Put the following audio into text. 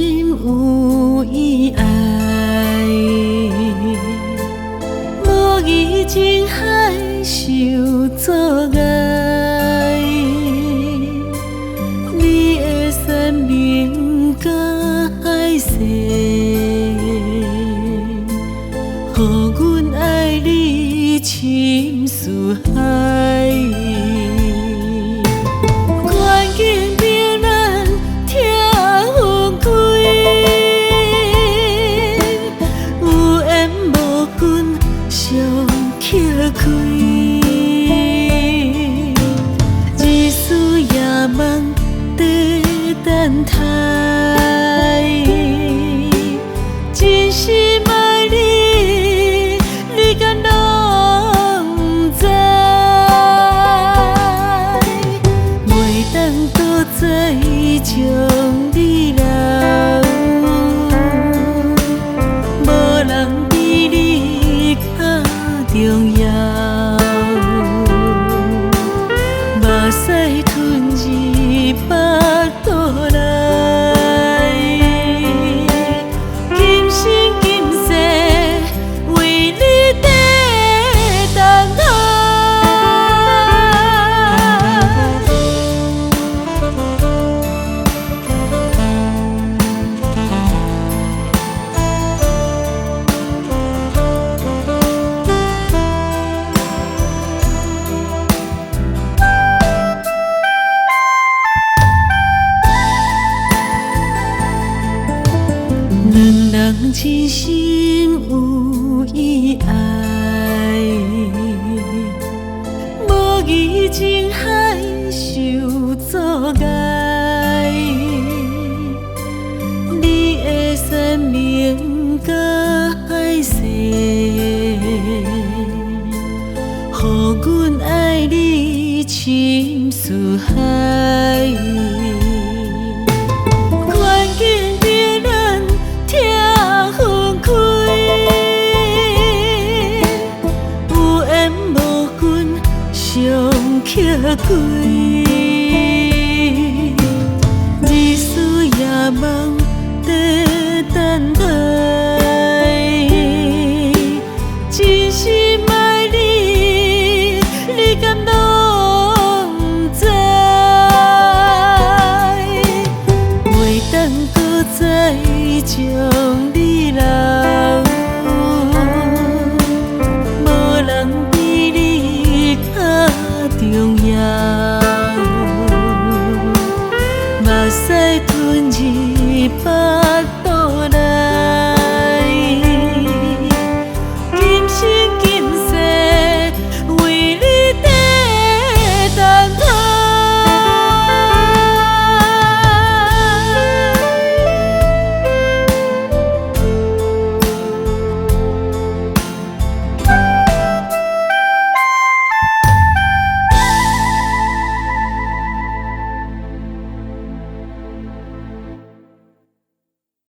心有意爱，无意情海受阻碍。你的山明甲海誓，予阮爱你深似海。愿景平安，听风开，有缘无君常捡开。日思夜梦在等待，真心爱你，你敢拢不知？袂当搁再将你留，无人比你较重要。目屎吞入腹肚内，今生今世为你在等待。两人真心有意爱，无意情海受阻碍。你的山明甲海誓，予阮爱你深似海。愿景平安，听风开，有缘无君常捡开。日思夜梦在等待，真心爱你，你敢拢不知？袂当搁再将你留。